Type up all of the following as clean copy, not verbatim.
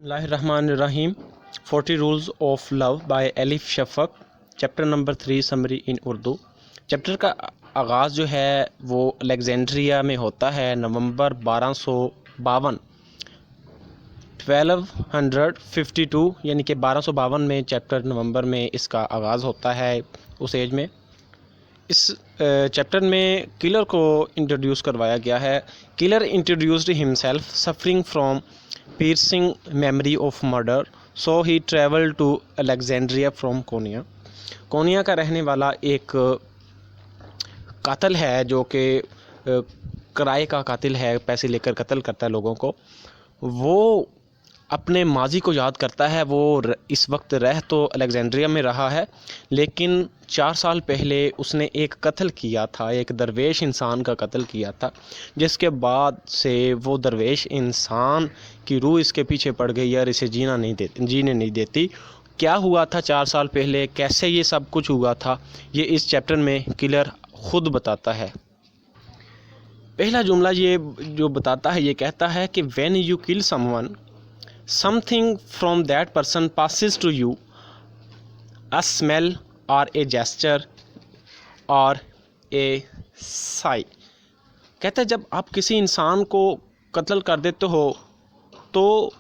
اللہ الرحمن الرحیم 40 rules of love by الف شفق چیپٹر نمبر 3 سمری ان اردو۔ چیپٹر کا آغاز جو ہے وہ الیگزینڈریا میں ہوتا ہے نومبر 1252 یعنی کہ 1252 میں چیپٹر نومبر میں اس کا آغاز ہوتا ہے اس ایج میں۔ اس چیپٹر میں کلر کو انٹروڈیوس کروایا گیا ہے۔ Colour introduced himself suffering from piercing memory of murder, so he traveled to Alexandria from Konya۔ کونیا کا رہنے والا ایک قاتل ہے جو کہ کرائے کا قاتل ہے، پیسے لے کر قتل کرتا ہے لوگوں کو۔ وہ اپنے ماضی کو یاد کرتا ہے۔ وہ اس وقت رہ تو الیگزینڈریا میں رہا ہے، لیکن 4 سال پہلے اس نے ایک قتل کیا تھا، ایک درویش انسان کا قتل کیا تھا، جس کے بعد سے وہ درویش انسان کی روح اس کے پیچھے پڑ گئی اور اسے جینے نہیں دیتی۔ کیا ہوا تھا 4 سال پہلے، کیسے یہ سب کچھ ہوا تھا، یہ اس چیپٹر میں کلر خود بتاتا ہے۔ پہلا جملہ یہ جو بتاتا ہے، یہ کہتا ہے کہ when you kill someone, something from that person passes to you, a smell or a gesture or a sigh۔ کہتا ہے جب آپ کسی انسان کو قتل کر دیتے ہو تو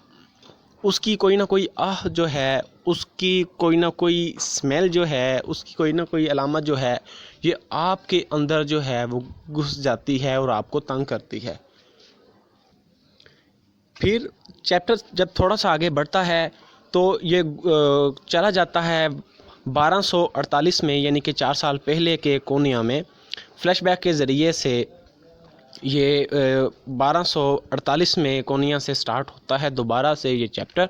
اس کی کوئی نہ کوئی آہ جو ہے، اس کی کوئی نہ کوئی اسمیل جو ہے، اس کی کوئی نہ کوئی علامت جو ہے، یہ آپ کے اندر جو ہے وہ گھس جاتی ہے اور آپ کو تنگ کرتی ہے۔ پھر چیپٹر جب تھوڑا سا آگے بڑھتا ہے تو یہ چلا جاتا ہے 1248 میں، یعنی کہ 4 سال پہلے کے کونیا میں۔ فلیش بیک کے ذریعے سے یہ 1248 میں کونیا سے سٹارٹ ہوتا ہے دوبارہ سے یہ چیپٹر۔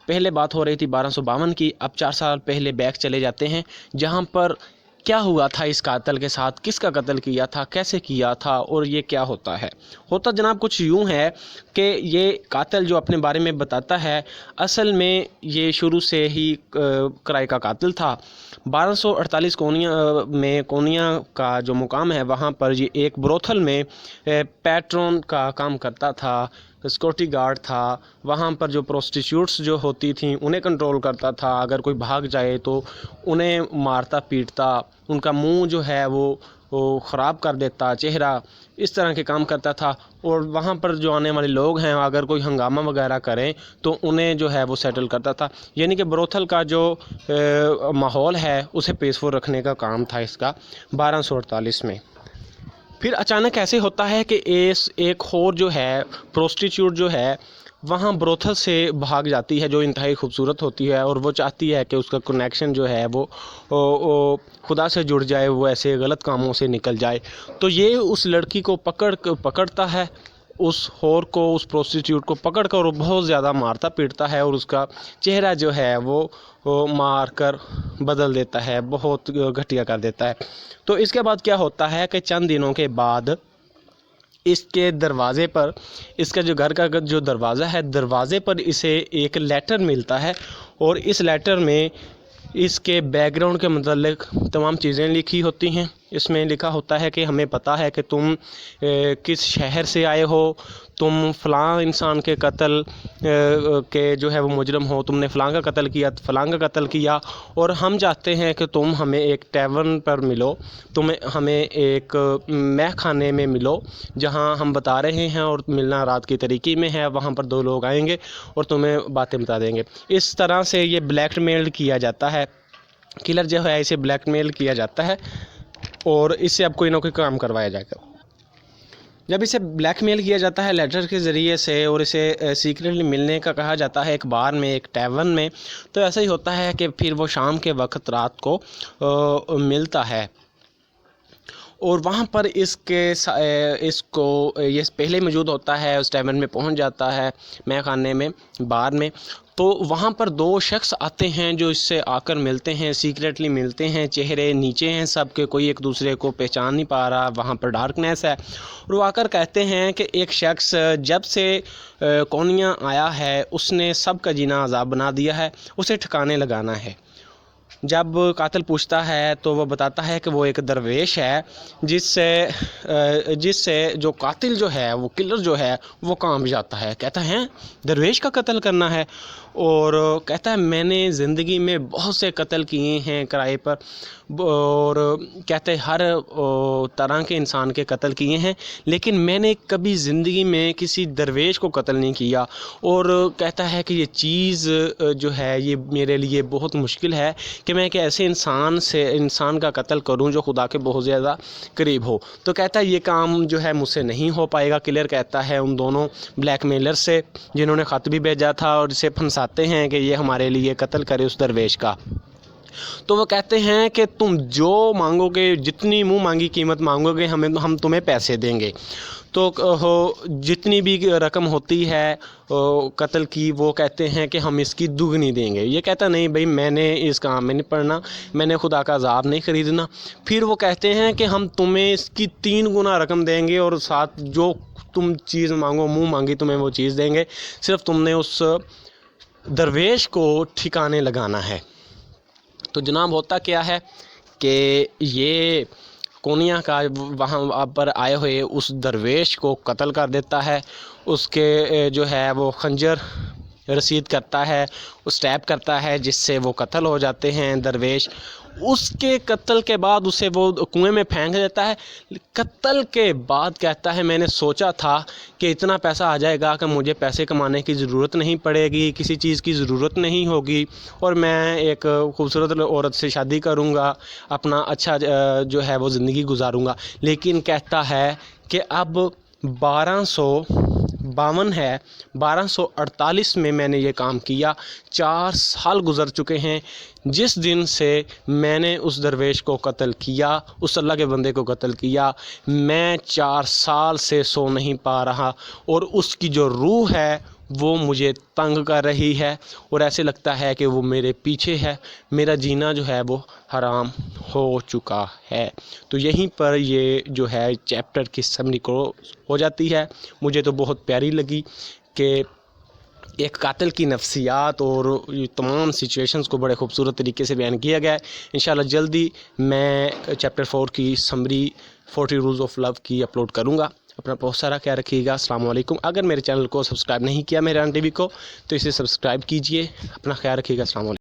پہلے بات ہو رہی تھی 1252 کی، اب 4 سال پہلے بیک چلے جاتے ہیں، جہاں پر کیا ہوا تھا اس قاتل کے ساتھ، کس کا قتل کیا تھا، کیسے کیا تھا اور یہ کیا ہوتا ہے۔ ہوتا جناب کچھ یوں ہے کہ یہ قاتل جو اپنے بارے میں بتاتا ہے، اصل میں یہ شروع سے ہی کرائے کا قاتل تھا۔ 1248 کونیا کا جو مقام ہے وہاں پر یہ ایک بروتھل میں پیٹرون کا کام کرتا تھا، سیکورٹی گارڈ تھا۔ وہاں پر جو پروسٹیچیوٹس جو ہوتی تھیں انہیں کنٹرول کرتا تھا، اگر کوئی بھاگ جائے تو انہیں مارتا پیٹتا، ان کا منہ جو ہے وہ خراب کر دیتا، چہرہ، اس طرح کے کام کرتا تھا۔ اور وہاں پر جو آنے والے لوگ ہیں اگر کوئی ہنگامہ وغیرہ کریں تو انہیں جو ہے وہ سیٹل کرتا تھا، یعنی کہ بروتھل کا جو ماحول ہے اسے پیسفل رکھنے کا کام تھا اس کا 1248 میں۔ پھر اچانک ایسے ہوتا ہے کہ ایک اور جو ہے پروسٹیچیوٹ جو ہے وہاں بروتھل سے بھاگ جاتی ہے، جو انتہائی خوبصورت ہوتی ہے، اور وہ چاہتی ہے کہ اس کا کنیکشن جو ہے وہ خدا سے جڑ جائے، وہ ایسے غلط کاموں سے نکل جائے۔ تو یہ اس لڑکی کو پکڑتا ہے، اس ہور کو، اس پروسٹیچیوٹ کو پکڑ کر بہت زیادہ مارتا پیٹتا ہے، اور اس کا چہرہ جو ہے وہ مار کر بدل دیتا ہے، بہت گھٹیا کر دیتا ہے۔ تو اس کے بعد کیا ہوتا ہے کہ چند دنوں کے بعد اس کے دروازے پر، اس کا جو گھر کا جو دروازہ ہے، دروازے پر اسے ایک لیٹر ملتا ہے، اور اس لیٹر میں اس کے بیک گراؤنڈ کے متعلق تمام چیزیں لکھی ہوتی ہیں۔ اس میں لکھا ہوتا ہے کہ ہمیں پتہ ہے کہ تم کس شہر سے آئے ہو، تم فلاں انسان کے قتل کے جو ہے وہ مجرم ہو، تم نے فلاں کا قتل کیا، فلاں کا قتل کیا، اور ہم چاہتے ہیں کہ تم ہمیں ایک ٹیورن پر ملو، ہمیں ایک مہ خانے میں ملو جہاں ہم بتا رہے ہیں، اور ملنا رات کی طریقے میں ہے، وہاں پر 2 لوگ آئیں گے اور تمہیں باتیں بتا دیں گے۔ اس طرح سے یہ بلیک میل کیا جاتا ہے، کلر جو ہے اسے بلیک میل کیا جاتا ہے، اور اس سے اب کوئی نہ کوئی کام کروایا جائے گا۔ جب اسے بلیک میل کیا جاتا ہے لیٹر کے ذریعے سے، اور اسے سیکریٹلی ملنے کا کہا جاتا ہے ایک بار میں، ایک ٹیورن میں، تو ایسا ہی ہوتا ہے کہ پھر وہ شام کے وقت رات کو ملتا ہے، اور وہاں پر اس کو یہ پہلے موجود ہوتا ہے، اس ٹیورن میں پہنچ جاتا ہے، مے خانے میں، بار میں۔ تو وہاں پر 2 شخص آتے ہیں جو اس سے آ کر ملتے ہیں، سیکریٹلی ملتے ہیں، چہرے نیچے ہیں سب کے، کوئی ایک دوسرے کو پہچان نہیں پا رہا، وہاں پر ڈارکنیس ہے، اور وہ آ کر کہتے ہیں کہ ایک شخص جب سے کونیا آیا ہے اس نے سب کا جینا عذاب بنا دیا ہے، اسے ٹھکانے لگانا ہے۔ جب قاتل پوچھتا ہے تو وہ بتاتا ہے کہ وہ ایک درویش ہے جس سے جو قاتل جو ہے، وہ کلر جو ہے وہ کام جاتا ہے۔ کہتا ہے درویش کا قتل کرنا ہے، اور کہتا ہے میں نے زندگی میں بہت سے قتل کیے ہیں کرائے پر، اور کہتے ہر طرح کے انسان کے قتل کیے ہیں، لیکن میں نے کبھی زندگی میں کسی درویش کو قتل نہیں کیا، اور کہتا ہے کہ یہ چیز جو ہے یہ میرے لیے بہت مشکل ہے کہ میں ایک ایسے انسان کا قتل کروں جو خدا کے بہت زیادہ قریب ہو۔ تو کہتا ہے یہ کام جو ہے مجھ سے نہیں ہو پائے گا۔ کلر کہتا ہے ان دونوں بلیک میلر سے جنہوں نے خط بھی بھیجا تھا اور اسے پھنساتے ہیں کہ یہ ہمارے لیے قتل کرے اس درویش کا، تو وہ کہتے ہیں کہ تم جو مانگو گے، جتنی منہ مانگی قیمت مانگو گے ہم تمہیں پیسے دیں گے۔ تو جتنی بھی رقم ہوتی ہے قتل کی، وہ کہتے ہیں کہ ہم اس کی دگنی دیں گے۔ یہ کہتا نہیں بھائی میں نے اس کام میں نہیں پڑنا، میں نے خدا کا عذاب نہیں خریدنا۔ پھر وہ کہتے ہیں کہ ہم تمہیں اس کی 3 گنا رقم دیں گے، اور ساتھ جو تم چیز مانگو، منہ مانگی تمہیں وہ چیز دیں گے، صرف تم نے اس درویش کو ٹھکانے لگانا ہے۔ تو جناب ہوتا کیا ہے کہ یہ کونیا کا وہاں پر آئے ہوئے اس درویش کو قتل کر دیتا ہے، اس کے جو ہے وہ خنجر رسید کرتا ہے، اسٹیپ کرتا ہے، جس سے وہ قتل ہو جاتے ہیں درویش۔ اس کے قتل کے بعد اسے وہ کنویں میں پھینک دیتا ہے۔ قتل کے بعد کہتا ہے میں نے سوچا تھا کہ اتنا پیسہ آ جائے گا کہ مجھے پیسے کمانے کی ضرورت نہیں پڑے گی، کسی چیز کی ضرورت نہیں ہوگی، اور میں ایک خوبصورت عورت سے شادی کروں گا، اپنا اچھا جو ہے وہ زندگی گزاروں گا۔ لیکن کہتا ہے کہ اب 1248 میں نے یہ کام کیا، 4 سال گزر چکے ہیں جس دن سے میں نے اس درویش کو قتل کیا، اس اللہ کے بندے کو قتل کیا۔ میں 4 سال سے سو نہیں پا رہا، اور اس کی جو روح ہے وہ مجھے تنگ کر رہی ہے، اور ایسے لگتا ہے کہ وہ میرے پیچھے ہے، میرا جینا جو ہے وہ حرام ہو چکا ہے۔ تو یہیں پر یہ جو ہے چیپٹر کی سمری کو ہو جاتی ہے۔ مجھے تو بہت پیاری لگی کہ ایک قاتل کی نفسیات اور یہ تمام سچویشنز کو بڑے خوبصورت طریقے سے بیان کیا گیا ہے۔ انشاءاللہ جلدی میں چیپٹر 4 کی سمری 40 رولز آف لو کی اپلوڈ کروں گا۔ اپنا بہت سارا خیال رکھیے گا۔ السلام علیکم۔ اگر میرے چینل کو سبسکرائب نہیں کیا میرے ان ٹی وی کو، تو اسے سبسکرائب کیجئے۔ اپنا خیال رکھیے گا۔ السلام علیکم۔